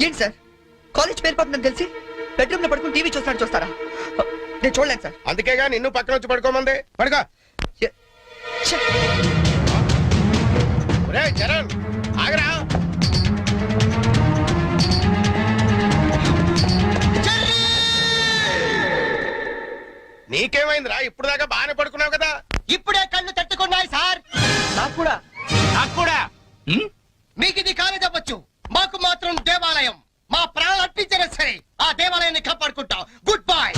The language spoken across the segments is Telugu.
ఏంటి సార్ కాలేజ్ పేరు పడుతుందని తెలిసి బెడ్రూమ్ లో పడుకుని టీవీ చూస్తారా? నేను చూడలేను సార్. అందుకేగా నిన్ను పక్కన వచ్చి పడుకోమంది. పడుకో. ఒరేయ్ చరణ్ ఆగరా. నీకేమైందిరా? ఇప్పుడు దాకా బాగానే పడుకున్నావు కదా. ఇప్పుడే కళ్ళు తట్టుకున్నాయి సార్. నాకు కూడా మీకు ఇది కాలేజ్ అవ్వచ్చు, మాకు మాత్రం దేవాలయం. మా ప్రాణాలు అర్పించినా సరే ఆ దేవాలయాన్ని కాపాడుకుంటాం. Good bye.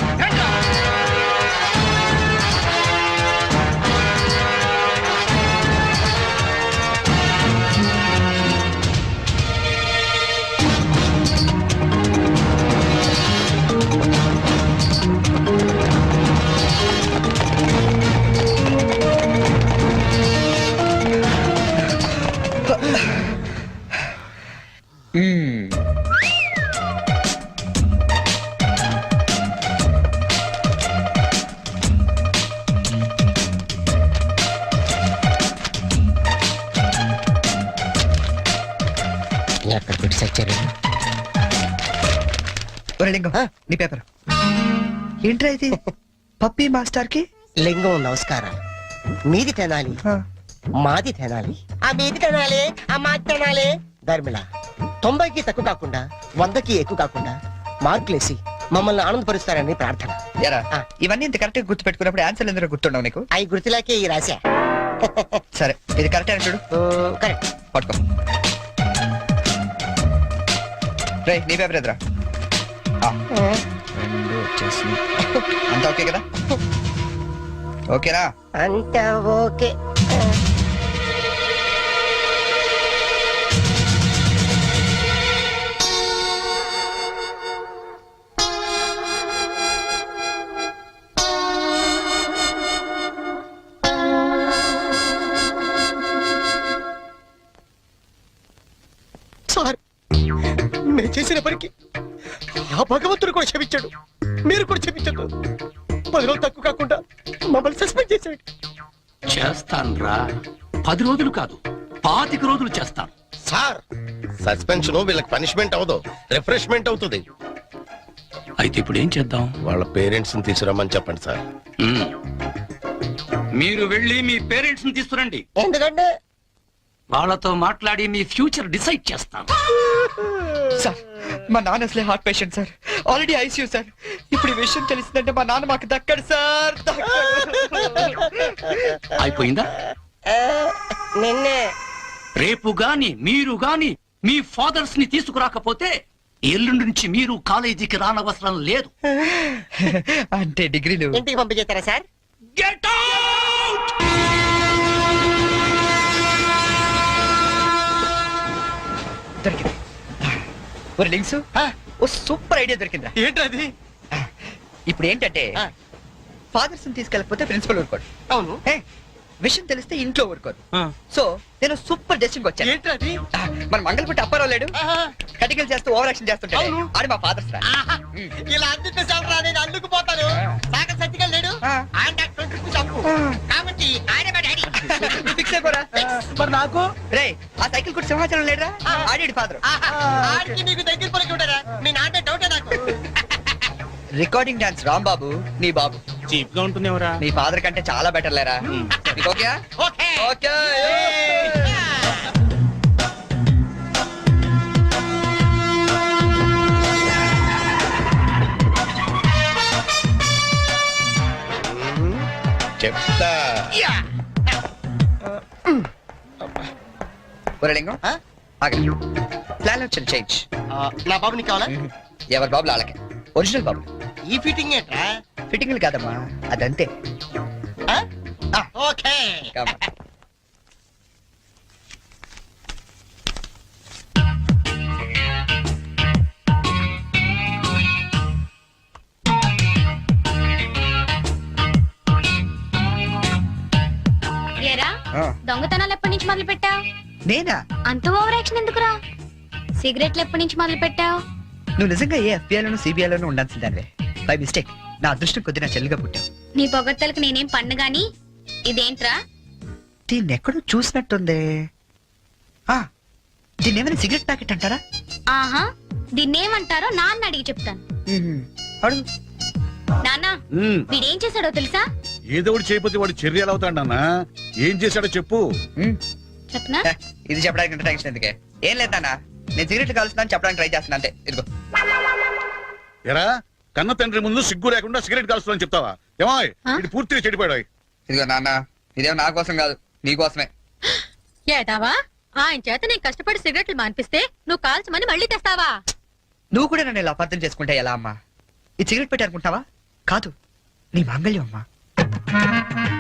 లింగం నీ పేపర్ ఏంట్రా ఇది? పప్పీ మాస్టర్ కి లింగం నమస్కారం. మీది తినాలి, మాది తినాలి, ఆ మీది తినాలి, ఆ మాది తినాలి. ధర్మిళ 90కి తక్కువ కాకుండా 100కి ఎక్కువ కాకుండా మార్కులేసి మమ్మల్ని ఆనందపరుస్తారని ప్రార్థన. ఇవన్నీ ఇంత కరెక్ట్ గా గుర్తు పెట్టుకున్నప్పుడు ఆన్సర్ ఎందుకు గుర్తుండవు నీకు? అవి గుర్తులాకే ఈ రాశా. సరే ఇది కరెక్ట్ అని చూడు. కరెక్ట్. పట్టుకో. రే నీ పేపర్ ఎదురా. రెండు వచ్చేసి అంతా ఓకే కదా? ఓకేనా? అంతా ఓకే. సార్ నేను చేసిన పనికి ఆ భగవంతుడు కూడా క్షమించాడు, మీరు కూడా క్షమించదు. 10 రోజులు తక్కువ కాకుండా మమ్మల్ని సస్పెండ్ చేశాడు. చేస్తాను రా, 10 రోజులు కాదు 25 రోజులు చేస్తాను. సార్ సస్పెన్షన్ వీళ్ళకి పనిష్మెంట్ అవదు, రిఫ్రెష్మెంట్ అవుతుంది. అయితే ఇప్పుడు ఏం చేద్దాం? వాళ్ళ పేరెంట్స్ ని తీసుకురమ్మని చెప్పండి సార్. మీరు వెళ్ళి మీ పేరెంట్స్ ని తీసుకురండి. ఎందుకంటే వాళ్ళతో మాట్లాడి మీ ఫ్యూచర్ డిసైడ్ చేస్తాను. సార్ మా నాన్న అసలే heart patient sir, already ICU sir. ఇప్పుడు ఈ విషయం తెలిసిందంటే మా నాన్న మాకు దక్కడు సార్. అయిపోయిందా? నిన్నే రేపు గాని మీరు గాని మీ ఫాదర్స్ ని తీసుకురాకపోతే ఎల్లుండి నుంచి మీరు కాలేజీకి రానవసరం లేదు. అంటే డిగ్రీలు ఇంటికి పంపించేస్తారా సార్? Get out! దొరికింది. ఒక లింక్స్ ఓ సూపర్ ఐడియా దొరికిందా? ఏంటది? ఇప్పుడు ఏంటంటే ఫాదర్స్ తీసుకెళ్ళకపోతే ప్రిన్సిపల్ ఊరుకోడు. అవును. విషయం తెలిస్తే ఇంట్లో ఊరుకోదు. సో నేను సూపర్ డెసిషన్ వచ్చాను. ఏంటది? మన మంగళపుట్టి అప్పారావు లేడు, కటికలు చేస్తూ ఓవర్ యాక్షన్ చేస్తుంటాడు. ఆడి మా ఫాదర్స్ రా. ఇలా అందితే సార్ నేను అందుకుపోతాను. సాగర్ సత్తిగా లేడు, ఆయన కాబట్టి ఆయన మా డాడీ. ఫిక్స్ అయిపోరా. మరి నాకు రే ఆ సైకిల్ కూడా సింహాచలం లేడురా, ఆడి ఫాదర్. ఆడికి నీకు దగ్గర పలికి ఉంటారా? మీ నాన్న డౌటే నాకు. రికార్డింగ్ డాన్స్ రాంబాబు నీ బాబు చీప్ గా ఉంటుంది ఎవరా? నీ ఫాదర్ కంటే చాలా బెటర్ లేరా. Okay okay okay. చెప్తా. లింగం ప్లాన్ వచ్చింది చేంజ్. నా బాబు నీకు కావాలా? ఎవరి బాబులు వాళ్ళకే, ఒరిజినల్ బాబు. ఈ ఫిట్టింగ్ ఏంట్రా? ఫిట్టింగ్లు కాదమ్మా, అదంతే. ఓకే. దొంగతనాలు ఎప్పటి నుంచి మొదలు పెట్టావు? నేనా? అంత ఓవర్ యాక్షన్ ఎందుకురా? సిగరెట్లు ఎప్పటి నుంచి మొదలు పెట్టావు? నువ్వు నిజంగా ఏ ఎఫ్బిఐలోనూ సిబిఐలోనూ ఉండాల్సిందానివే. బై మిస్టేక్ నా అదృష్టం కొద్ది నా చెల్లిగా పుట్టావు. నీ పొగడ్తలకు నేనేం పన్ను గాని ఇదేంట్రా? దీన్ని ఎక్కడో చూసినట్టుంది. దీన్ని ఏమైనా సిగరెట్ ప్యాకెట్ అంటారా? ఆహా, దీన్ని ఏమంటారో నాన్న అడిగి చెప్తాను. అడుగు. నాన్న వీడేం చేశాడో తెలుసా? ఏదో ఒకటి చేయకపోతే వాడు చర్యలు అవుతాడు నాన్న. ఏం చేశాడో చెప్పు. చెప్పనా? ఇది చెప్పడానికి ఇంత టెన్షన్ ఎందుకే? ఏం లేదు నాన్న, నేను సిగరెట్ కాలుస్తున్నాను చెప్పడానికి ట్రై చేస్తున్నా అంతే. ఇదిగో. ఎరా కన్న తండ్రి ముందు సిగ్గు లేకుండా సిగరెట్ కాలుస్తానని చెప్తావా? ఏమో ఇది పూర్తిగా చెడిపోయాడు. ఇదిగో నాన్న, ఇదేం నా కోసం కాదు, నీ కోసమే. ఏటావా ఆయన చేత నేను కష్టపడి సిగరెట్లు మానిపిస్తే నువ్వు కాల్చమని మళ్ళీ తెస్తావా? నువ్వు కూడా నన్ను ఇలా అపార్థం చేసుకుంటే ఎలా అమ్మా? ఈ సిగరెట్ పెట్టి అనుకుంటావా? కాదు, నీ మాంగళ్యం అమ్మా.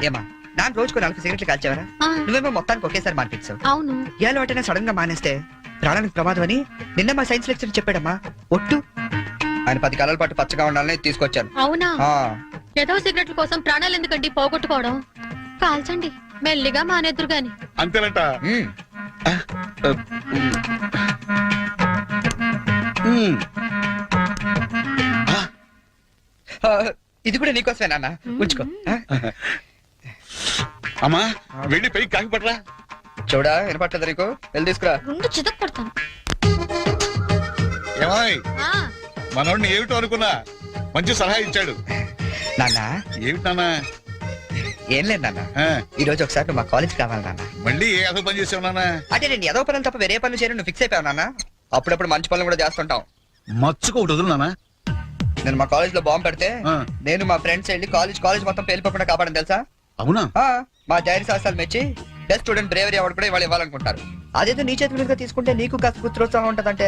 ఏమా నాన్న రోజుకు 4 సిగరెట్లు కాల్చేవరా? ఆ. నువ్వేమో మొత్తానికి ఒకేసారి మానిపించావు. అవును. ఏ అలవాటైనా సడన్ గా మానేస్తే ప్రాణానికి ప్రమాదం అని నిన్న మా సైన్స్ లెక్చర్ చెప్పాడమ్మా. ఒట్టు ఆయన 10 కాలాల పాటు పచ్చగా ఉండాలని తీసుకొచ్చాను. అవునా? ఆ, ఏదో సిగరెట్ల కోసం ప్రాణాలు ఎందుకండి పోగొట్టుకోవడం? కాల్చండి, మెల్లిగా మానేద్దురు గాని. అంతేనట. ఉమ్. ఆ, ఇది కూడా నీకోసమే నాన్న, ఉంచుకో. ఆ? అమ్మా వెళ్ళి పైకి కాకి పట్టరా. చూడా వినపట్లేదు నీకు? వెళ్ళి తీసుకురా. గుండు చితక్ కొడతాను. ఏమాయ్ ఆ, మనోడిని ఏమిటో అనుకున్నా మంచి సలహా ఇచ్చాడు. నాన్న ఏమిటి నాన్న? ఏం లేదు నాన్న, ఆ, ఈ రోజు ఒకసారి నువ్వు మా కాలేజ్ కావాలి నాన్న. మళ్ళీ ఏ అదో పని చేసావు నాన్న? అంటే నేను ఏదో పనులు తప్ప వేరే పనులు చేయను నువ్వు ఫిక్స్ అయిపోయావు నాన్న. అప్పుడప్పుడు మంచి పనులు కూడా చేస్తుంటాం. మచ్చుకు ఒకటి వదులు నాన్న. నేను మా కాలేజ్ లో బాంబు పెడితే ఆ. నేను మా ఫ్రెండ్స్ వెళ్ళి కాలేజ్ మొత్తం పేలిపోకుండా కాపాడని తెలుసా? అవునా? ఆ, మా ధైర్య సాహసాలు మెచ్చి బెస్ట్ స్టూడెంట్ బ్రేవరీ అవార్డు కూడా ఇవాళ ఇవ్వాలనుకుంటారు. అదేదో నీ చేతి మీదుగా తీసుకుంటే నీకు కాస్త పుత్రోత్సాహం ఉంటదంటే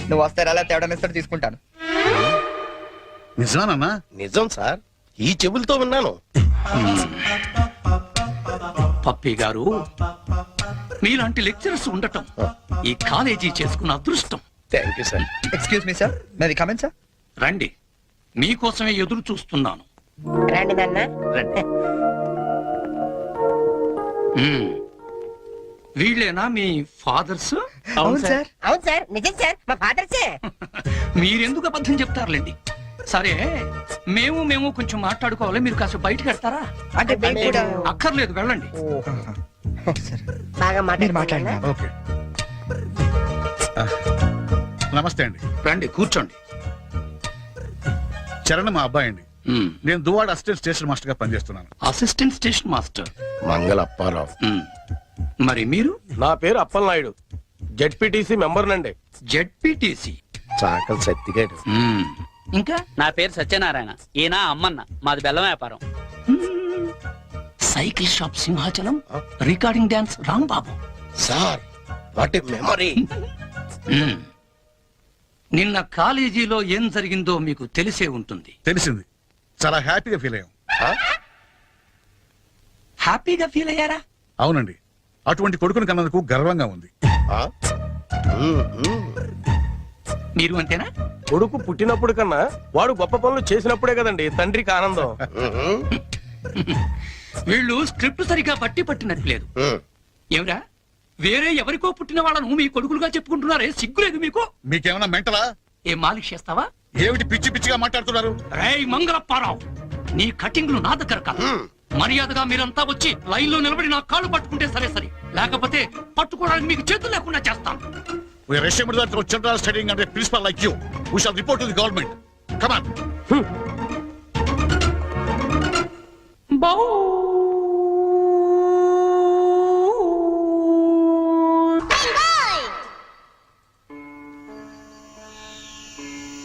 నువ్వు వస్తే అలా తేడా ఇస్తాడు తీసుకుంటాను. నిజమా నాన్న? నిజం సార్, ఈ చెవులతో విన్నాను. పప్పి గారు, మీలాంటి లెక్చరర్స్ ఉండటం ఈ కాలేజీ చేసుకున్న అదృష్టం. Thank you sir. Excuse me sir, మేది comment sir. రండి, మీకోసమే ఎదురు చూస్తున్నాను. రండి నాన్న. రండి. మ్మ్. వీళ్ళేనా మీ ఫాదర్స్? అవును సార్. అవును సార్, నిజం సార్, మా ఫాదర్సే. మీరెందుకు అబద్ధం చెప్తారులేండి. సరే, మేము కొంచెం మాట్లాడుకోవాలి, మీరు కాస్త బయటకు వెళ్తారా? అంటే మేము కూడా అక్కర్లేదు, వెళ్ళండి. బాగా మీరు మాట్లాడండి. ఓకే. నమస్తే అండి. రండి, కూర్చోండి. చరణ్ మా అబ్బాయి అండి. మ్మ్. నేను దువాడ అసిస్టెంట్ స్టేషన్ మాస్టర్ గా పనిచేస్తున్నాను. Assistant station master. మంగళ అప్పారావు. మ్మ్. మరి మీరు? నా పేరు అప్పలనాయుడు, జెడ్పీటీసీ మెంబర్ నండి. జెడ్పీటీసీ. చాకలి సత్తిగాడు. ఇంకా? నా పేరు సత్యనారాయణ, ఈయన అమ్మన్న, మాది బెల్లం వ్యాపారం. మ్మ్. Cycle shop Simhachalam, recording dance Rambabu. Sir, what a memory. మ్మ్. నిన్న కాలేజీలో ఏం జరిగిందో మీకు తెలిసే ఉంటుంది. తెలిసింది. చాలా హ్యాపీగా ఫీల్ అయ్యాం. హ్యాపీగా ఫీల్ అయ్యారా? అవునండి, అటువంటి కొడుకుని కన్నందుకు గర్వంగా ఉంది. మీరు అంతేనా? కొడుకు పుట్టినప్పుడు కన్నా వాడు గొప్ప పనులు చేసినప్పుడే కదండి తండ్రికి ఆనందం. వీళ్ళు స్క్రిప్ట్ సరిగా పట్టినట్లేదు. ఏమిరా, వేరే ఎవరికో పుట్టిన వాళ్ళను మీ కొడుకులుగా చెప్పుకుంటున్నారే, సిగ్గులేదు మీకు? మీకేమైనా మెంటలా? ఏం మాలిష్ చేస్తావా? ఏమిటి పిచ్చి పిచ్చిగా మాట్లాడుతున్నారు? రేయ్ మంగళప్పారావు, నీ కటింగ్లు నా దగ్గర కాదు. మర్యాదగా మీరంతా వచ్చి లైన్ లో నిలబడి నా కాళ్ళు పట్టుకుంటే సరే, లేకపోతే పట్టుకోవడానికి మీకు చేతులు లేకుండా చేస్తాను. We are ashamed that our children are studying under a principal like you. We shall report to the government. Come on.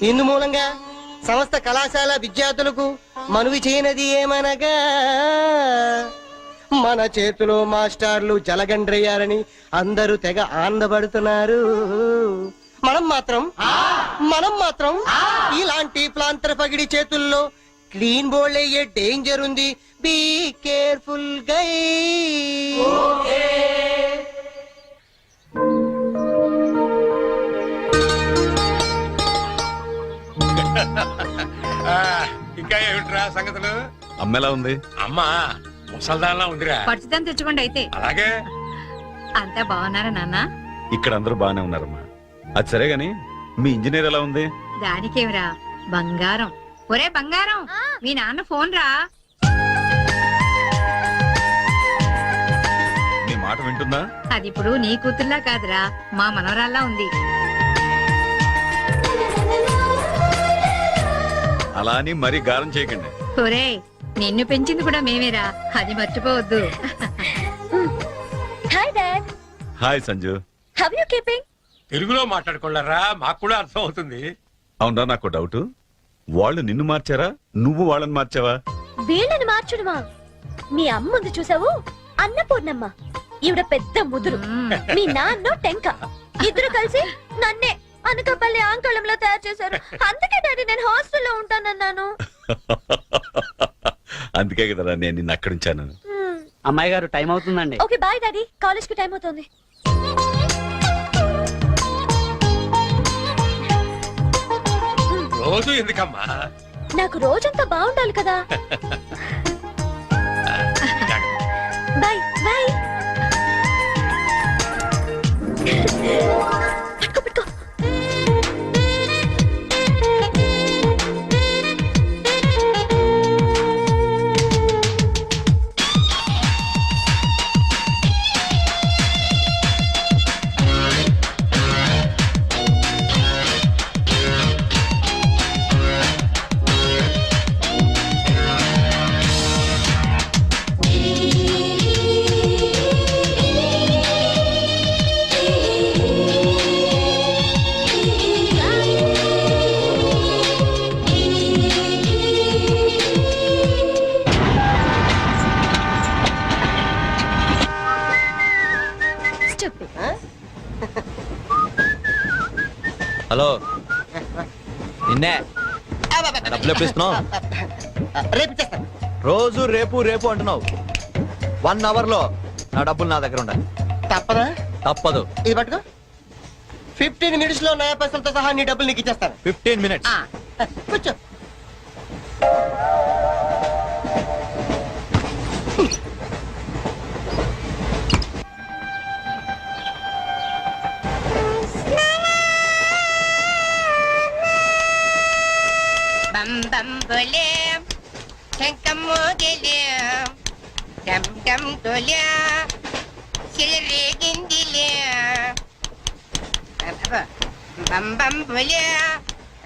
ఇందు మూలంగా సమస్త కళాశాల విద్యార్థులకు మనవి చేయనది ఏమనగా, మన చేతిలో మాస్టర్లు జలగండ్రయ్యారని అందరూ తెగ ఆనందపడుతున్నారు. మనం మాత్రం ఇలాంటి ప్లాంతర పగిడి చేతుల్లో క్లీన్ బోల్డ్ అయ్యే డేంజర్ ఉంది. బీ కేర్ఫుల్ గై. ఇంకా ఏమిట్రా సంగతులు? అమ్మెలా ఉంది? అమ్మా ముసల్దాన్లా ఉందిరా. పచ్చిదాన్ని తెచ్చుకోండి అయితే. అలాగే. అంతా బాగున్నారా నాన్న? ఇక్కడ అందరూ బాగానే ఉన్నారమ్మా. అది సరే గాని మీ ఇంజనీర్ ఎలా ఉంది? దానికేమిరా, బంగారం. ఒరే బంగారం, మీ నాన్న ఫోన్ రా. నీ మాట వింటుందా? అది ఇప్పుడు నీ కూతుర్లా కాదురా, మా మనవరాల్లా ఉంది. అలా అని మరీ గారం చేయకండి. ఒరే నిన్ను పెంచింది కూడా మేమేరా, అది మర్చిపోవద్దు. Hi dad, hi Sanju. How you keeping? తెలుగులో మాట్లాడుకోలేరా, మాకు కూడా అర్థం అవుతుంది. అవునరా, నాకు డౌట్. వాళ్ళు నిన్ను మార్చారా, నువ్వు వాళ్ళని మార్చావా? వీళ్ళని మార్చుడుమా? మీ అమ్మ ఉంది చూసావు, అన్నపూర్ణమ్మ. ఈవిడ పెద్ద ముదురు, మీ నాన్న టెంక. ఇద్దరు కలిసి నన్నే అనకాపల్లి ఆంకళంలో తయారు చేశారు. అందుకే డాడీ నేను హాస్టల్లో ఉంటానన్నాను. అందుకే కదరా నేను నిన్ను అక్కడ ఉంచాను. అమ్మాయి గారు టైం అవుతుందండి. ఓకే బాయ్ డాడీ, కాలేజ్ కి టైం అవుతుంది. రోజు ఎందుకమ్మా? నాకు రోజంతా బాగుండాలి కదా. Bye bye. పట్టుకో పట్టుకో. హలో, నిన్నే డబ్బులు ఎప్పుడు ఇస్తున్నావు? రేపు ఇచ్చేస్తాను. రోజు రేపు రేపు అంటున్నావు. 1 అవర్ లో నా డబ్బులు నా దగ్గర ఉండాలి. తప్పదా? తప్పదు. ఇది పట్టుకో. 15 మినిట్స్ లో నయా పైసలతో సహా నీ డబ్బులు నీకు ఇచ్చేస్తాను. 15 మినిట్స్. కూర్చో. బం బం బోలే శంఖం మోగిలే డమ్ డమ్ డోలే సిలరేగిందిలే బం బం బోలే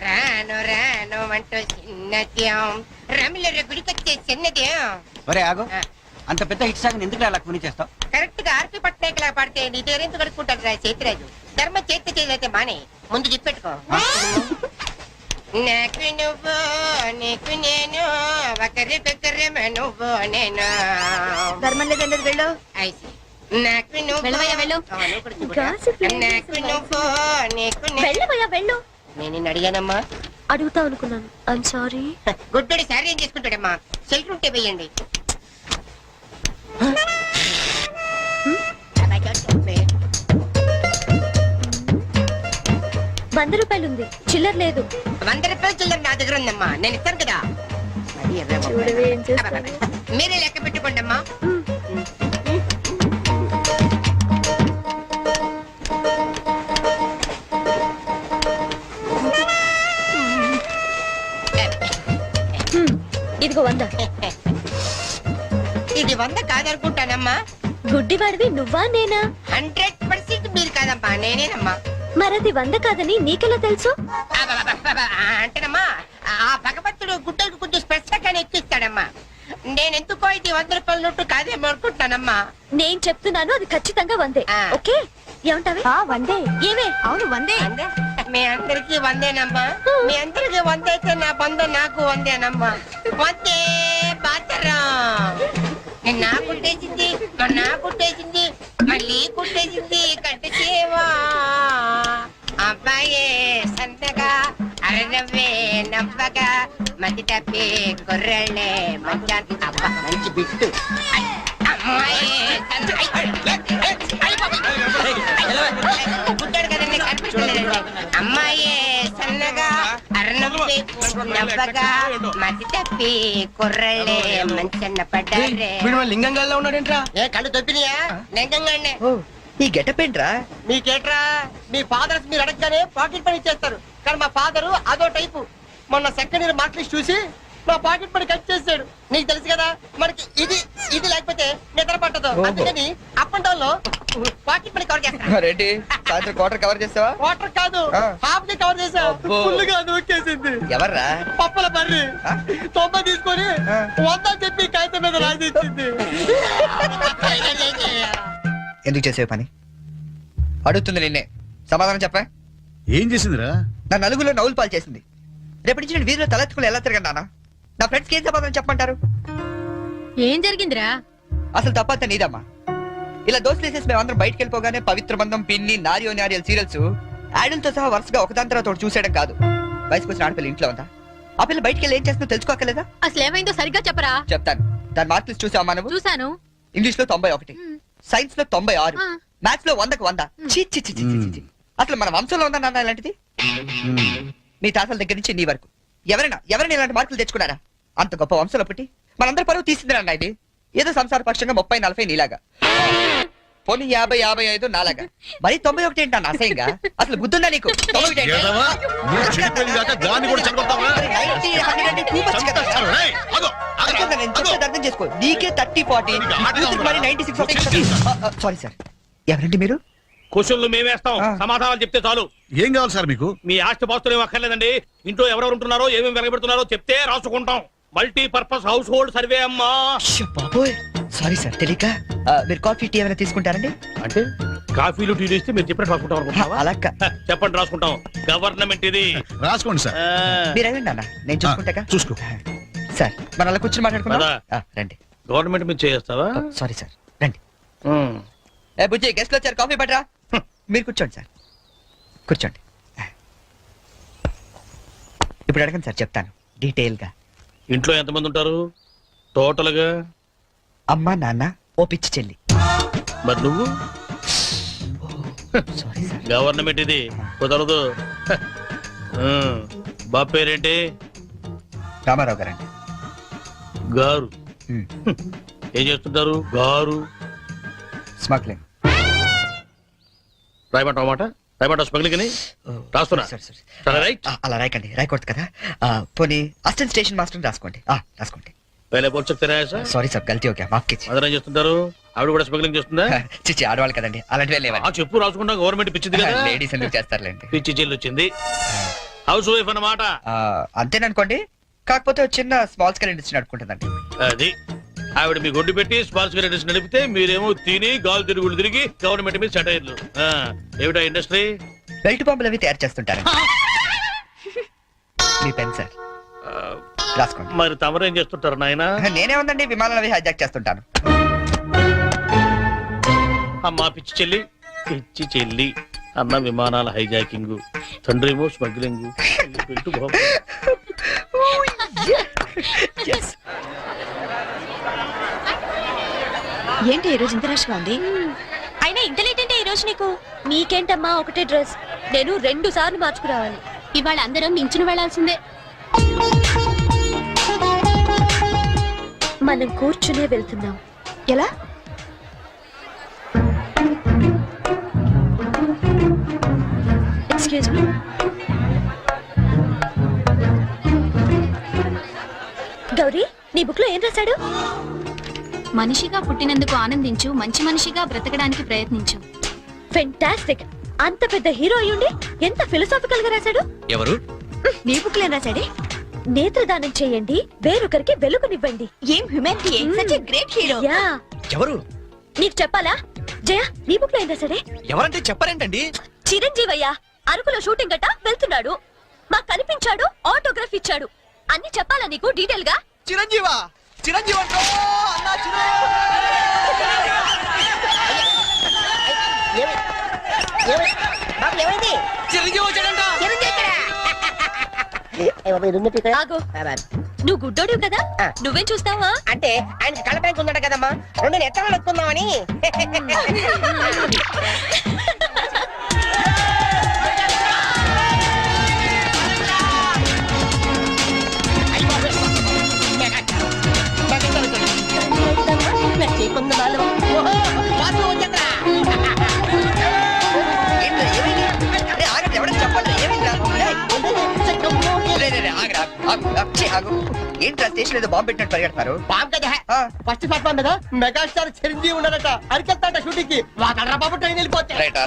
రాను రాను అంటూ చిన్నద్యం రమిల గుడికొచ్చే చిన్నద్యం. ఒరే ఆగు, అంత పెద్ద హిట్ సాగ్ ఎందుకు అలా కొని చేస్తావు? కరెక్ట్ గా ఆర్పి పట్నాయక్ లా పాడితే నీ దగ్గర ఎందుకు కడుక్కుంటాడు రా చేతిరాజు. ధర్మ చేతి చేదైతే మానే, ముందు చెప్పెట్టుకో. నాకు నువ్వు నీకు నేను ఒకరికొకరేమో నువ్వు నేను. ధర్మం లేదండి వెళ్ళు. ఐసి నాకు నువ్వు వెళ్ళవయ్యా, వెళ్ళు. నువ్వు కూడా చూడు. నాకు నువ్వు నీకు నేను. వెళ్ళవయ్యా వెళ్ళు. నేను నిన్ను అడిగానమ్మా, అడుగుతా అనుకున్నాను. I'm sorry. గుడ్డోడి సారీ ఏం చేసుకుంటాడమ్మా? సెల్ఫ్ ఉంటే వేయండి. ₹100 ఉంది, చిల్లర లేదు. 100 రూపాయలు చిల్లర నా దగ్గర ఉందమ్మా, నేను ఇస్తాను కదా. మరి ఇరవై చూడవే ఏం చేస్తాను. మీరే లెక్క పెట్టుకోండి అమ్మా. ఇదిగో 100. ఇది 100 కాదనుకుంటానమ్మా. గుడ్డివాడివి నువ్వా నేనా? 100% మీరు కాదమ్మా, నేనేనమ్మా. మరది 100 కాదని నీకెలా తెలుసు? అంటేనమ్మా, ఆ భగవంతుడు గుడ్డలకు కొంచెం స్పెషల్ గానే ఎక్కిస్తాడమ్మా. నేను ఎందుకో ఇది 100 రూపాయల నోటు కాదేమో అనుకుంటానమ్మా. నేను చెప్తున్నాను, అది ఖచ్చితంగా 100. ఆ. ఓకే, ఏమంటావే? 100. ఏమే? అవును 100. మీ అందరికి 100నమ్మా. మీ అందరికి 100 అయితే నా బంధ నాకు 100నమ్మా. 100 బాతరం. నా కుట్టేసింది, నా కుట్టేసింది, మళ్ళీ కుట్టేసింది కట్టు చేవా. అబ్బాయే సంతగా అరనవ్వే నవ్వగా మతి తప్పి కుర్రళ్ళే మంచాన్ని. అబ్బా మంచి బిట్టు. అమ్మాయి గుడ్డాడు కదండి, కనిపించలేదండి. అమ్మాయే సన్నగా అరనవ్వే నవ్వగా మతి తప్పి కుర్రళ్ళే మంచన్న పడ్డారే. లింగంగా ఉన్నాడేంట్రా? ఏ కళ్ళు తప్పినాయా? లింగంగానే. ఈ గెటప్ ఏంట్రా? మీకేట్రా, మీ ఫాదర్స్ మీరు అడగగానే పాకెట్ పని ఇచ్చేస్తారు, కానీ మా ఫాదరు అదో టైపు. మొన్న సెకండ్ ఇయర్ మార్క్ లిస్ట్ చూసి నా పాకెట్ పని కట్ చేసాడు. నీకు తెలుసు కదా, మనకి ఇది ఇది లేకపోతే నిద్ర పట్టదు. అందుకని అప్ అండ్ డౌన్ లో పాకెట్ పని కవర్ చేస్తాను. రెడ్డి సాయంత్రం క్వార్టర్ కవర్ చేస్తావా? వాటర్ కాదు, ఆ. హాఫ్ ది కవర్ చేసా. అబ్బో. ఫుల్ గా నూకేసింది. ఎవర్రా పప్పల బర్రి ఆ? 90 తీసుకొని ఆ. 100 చెప్పి కాగితం మీద రాసి ఇచ్చింది. ఎందుకు చేసే పని అడుగుతుంది నిన్నే సమాధానం చెప్పా. ఏం చేసిందిరా? నా నలుగులో నవ్వులు పాలు చేసింది. రేపటి నుంచి నేను వీధిలో తలెత్తుకుని ఎలా తిరగను నాన్న? నా ఫ్రెండ్స్కి ఏం సమాధానం చెప్పమంటారు? ఏం జరిగిందిరా? అసలు తప్పంతా నీదమ్మా. ఇలా దోస్తులు వేసేసి మేమందరం బయటకు వెళ్ళిపోగానే పవిత్ర బంధం, పిన్ని, నారియో నారియల్ సీరియల్స్ యాడల్తో సహా వరుసగా ఒకదాని తర్వాత ఒకటి చూసేయడం కాదు. వయసుకు వచ్చిన ఆడపిల్ల ఇంట్లో ఉందా? ఆ పిల్ల బయటికి వెళ్ళి ఏం చేస్తుందో తెలుసుకోకలేదా? అసలు ఏమైందో సరిగ్గా చెప్పరా. చెప్తాను. దాని మార్కులు చూసావా నువ్వు? చూశాను. ఇంగ్లీష్ లో 91, సైన్స్ లో 96, ఆ. మ్యాథ్స్ లో 100కు 100. ఛీ, ఛీ, ఛీ, ఛీ, ఛీ, ఛీ. అసలు మన వంశంలో ఉందా నాన్న ఇలాంటిది? మీ తాతల దగ్గర నుంచి నీ వరకు ఎవరైనా ఇలాంటి మార్కులు తెచ్చుకున్నారా? అంత గొప్ప వంశంలో పుట్టి మనందరి పరువు తీసింది నాన్న ఇది. ఏదో సంసార పక్షంగా 30, 40 నీలాగా, పోనీ 50, 55 నాలాగా. మరి 91 ఏంటన్నా అసహ్యంగా? అసలు బుద్ధుందా నీకు? 91 ఏంటి? ఏదవా? నువ్వు చెడిపోయింది కాక దాన్ని కూడా చెడగొడతావా? మరి 90, 100 అంటే too much కదా. రేయ్, ఆగు, ఆగు, అనుకుందా నేను ఆగు. చెప్పేది అర్థం చేసుకో. నీకే 30, 40, నీకు ఆటగా ఉందా? మరి 96. సారీ సార్, ఎవరండి మీరు? క్వశ్చన్లు మేమేస్తాం, ఆ. సమాధానాలు చెప్తే చాలు. ఏం కావాలి సార్ మీకు? మీ ఆస్తి పాస్తులు ఏం అక్కర్లేదండి. ఇంట్లో ఎవరెవరు ఉంటున్నారో ఏమేమి వెలగబెడుతున్నారో చెప్తే రాసుకుంటాం. మల్టీపర్పస్ హౌస్ హోల్డ్ సర్వే అమ్మా. అయ్యో బాబోయ్, సారీ సార్ తెలియక. మీరు కాఫీ టీ ఏమైనా తీసుకుంటారండి? అంటే కాఫీలు టీలు ఇస్తే మీరు చెప్పినట్టు రాసుకుంటాం అనుకుంటున్నావా? అలా చెప్పండి, రాసుకుంటాం. గవర్నమెంట్ ఇది. రాసుకోండి సార్. ఆ, మీరు వెళ్ళండి అన్న, నేను చూసుకుంటాగా. చూసుకో. సార్ మన అలా కూర్చొని మాట్లాడుకుందాం. పద. రండి. గవర్నమెంట్ మీద చేస్తావా? సారీ సార్, రండి. ఉమ్. ఏ బుజ్జి, గెస్ట్లు వచ్చారు, కాఫీ పట్టరా. మీరు కూర్చోండి సార్, కూర్చోండి. ఇప్పుడు అడగండి సార్, చెప్తాను డీటెయిల్ గా. ఇంట్లో ఎంతమంది ఉంటారు టోటల్ గా? అమ్మ, నాన్న, ఓ పిచ్చి చెల్లి. మరి నువ్వు? Sorry sir. గవర్నమెంట్ ఇది, కుదరదు. బాబు పేరేంటి? రామారావు గారండి. గారు. ఏం చేస్తుంటారు గారు? స్మగ్లింగ్. రాయమంటావు మాట? రాయమంటావు స్మగ్లింగ్ అని రాస్తున్నా. సార్ సార్, సరే, రైట్. అలా రాయకండి, రాయకూడదు కదా. పోనీ అసిస్టెంట్ స్టేషన్ మాస్టర్ రాసుకోండి. రాసుకోండి. పहले बोल सकते रहे ऐसा? సారీ సార్, గల్తీ ఓకే, మాఫ్ कीजिए. మదర్ ఏం చేస్తుంటారు? ఆవిడ కూడా స్మగ్లింగ్ చేస్తుందా? చిచ్చి, ఆడవాళ్ళు కదండి, అలాంటివే ఆ లేవండి. చెప్పు, రాసుకుంటా. గవర్నమెంట్ పిచ్చింది కదా. లేడీస్ ఎందుకు చేస్తారులేండి. పిచ్చి జైలు వచ్చింది. హౌస్ వైఫ్ అన్నమాట. అంతేననుకోండి, కాకపోతే ఒక చిన్న స్మాల్ స్కేల్ ఇండస్ట్రీ నడుపుకుంటుందండి. అది ఆవిడ మీ గొడ్డు పెట్టి స్పాల్ సిగరెట్స్ నడిపితే మీరేమో తిని గాలు తిరుగులు తిరిగి గవర్నమెంట్ మీద సెటైర్లు. ఏమిటా ఇండస్ట్రీ? బెల్ట్ బాంబులు అవి తయారు చేస్తుంటారు. మీ పెన్ సార్, రాసుకోండి. మరి తమరేం చేస్తుంటారు నాయన? నేనే ఉందండి, విమానాలు అవి హైజాక్ చేస్తుంటాను. అమ్మా పిచ్చి చెల్లి, పిచ్చి చెల్లి. అన్న విమానాల హైజాకింగ్, తండ్రి ఏమో స్మగ్లింగ్. Yes. ఏంటి ఈ రోజు ఇంత రష్గా ఉంది? అయినా ఇంత లేట్ అంటే ఈ రోజు నీకు? నీకేంటమ్మా ఒకటే డ్రెస్, నేను 2 సార్లు మార్చుకురావాలి. ఇవాళ అందరం నించుని వెళ్లాల్సిందే. మనం కూర్చునే వెళ్తున్నాం. ఎలా? Excuse me. గౌరీ, నీ బుక్ లో ఏం రాశాడు? మనిషిగా పుట్టినందుకు ఆనందించు, మంచి మనిషిగా బ్రతకడానికి ప్రయత్నించు. ఫెంటాస్టిక్. అంత పెద్ద హీరో అయ్యుండి ఎంత ఫిలసాఫికల్ గా రాశాడు. ఎవరు? నీ బుక్ లో ఏం రాశాడే? నేత్రదానం చేయండి, వేరొకరికి వెలుగునివ్వండి. ఏం humanity, such a great hero. Yeah. ఎవరు? నీకు చెప్పాలా? జయ, నీ బుక్ లో ఏం రాశాడే? ఎవరంటే చెప్పారేంటండి? చిరంజీవయ్య అరకులో షూటింగ్ గట్ట వెళ్తున్నాడు, మాకు కనిపించాడు, ఆటోగ్రాఫ్ ఇచ్చాడు. అన్ని చెప్పాలా నీకు డీటెయిల్ గా? చిరంజీవా? చిరంజీవి అంటో అన్నా ఏమైంది? చిరంజీవి వచ్చాడంట. ఆగు, నువ్వు గుడ్డోడివి కదా, నువ్వేం చూస్తావా? అంటే ఆయనకి కళ్ళ బ్యాంక్ ఉందట కదమ్మా, 2 నెత్తలు నొక్కుందామని. ఏంట్రా స్టేషన్ ఏదో బాంబు పెట్టినట్టు పరిగెడతారు? బాబు కదా ఫస్ట్ ప్లాట్ఫామ్ మీద మెగాస్టార్ చిరంజీవి ఉన్నాడట, అరికెళ్తాట షూటింగ్ కి. వాళ్ళ బాబు ట్రైన్ వెళ్ళిపోతే రైట్,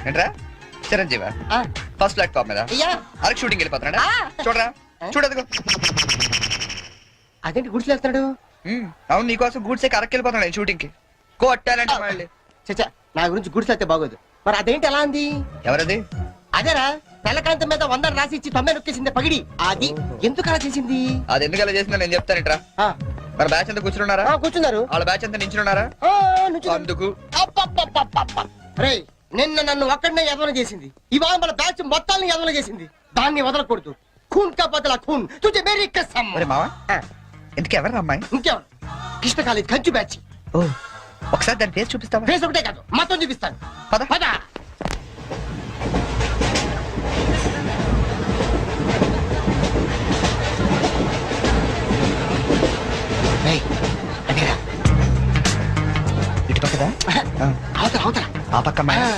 ఏంట్రా చిరంజీవి ఆ, ఫస్ట్ ప్లాట్ఫామ్ మీద అయ్యా అరకు షూటింగ్ వెళ్ళిపోతున్నాడా ఆ. చూడరా చూడదుగో అదేంటి గుడిసెలేస్తున్నాడు? అవును నీకోసం గూడ్స్ ఎక్కి అరకు వెళ్ళిపోతున్నాడు షూటింగ్ కి కొట్టాలంటే మళ్ళీ చచ్చా, నా గురించి గుడిసెలైతే బాగోదు. మరి అదేంటి ఎలా అంది? ఎవరది అదేరా తెల్లకాంతం మీద 100 రాసి ఇచ్చి 90 నొక్కేసింది పగిడి. అది ఎందుకు అలా చేసింది? అది ఎందుకు అలా చేసిందో నేను చెప్తానంట్రా ఆ, మన బ్యాచ్ అంతా కూర్చున్నారా ఆ, కూర్చున్నారు. వాళ్ళ బ్యాచ్ అంతా నించున్నారా ఆ, నుంచున్నారు. అందుకు అబ్బబ్బబ్బబ్బబ్బ. రేయ్, నిన్న నన్ను ఒక్కడనే యదవన చేసింది, ఇవాళ మన బ్యాచ్ మొత్తాన్ని యదవన చేసింది. దాన్ని వదలకూడదు. ఖూన్ కా బదలా ఖూన్, తుజే మేరీ కసమ్. మరి మావా ఆ, ఎందుకు ఎవరు అమ్మాయి ఇంకేమన్నా కృష్ణ కాలేజ్ కంచు బ్యాచ్. ఓ ఒకసారి దాని పేరు చూపిస్తావా ఫేస్ ఒకటే కాదు మొత్తం చూపిస్తాను. పద పద. రేయ్, అదేరా. ఇటు పక్కదా అవతల అవతల. ఆ పక్క అమ్మాయి ఆ.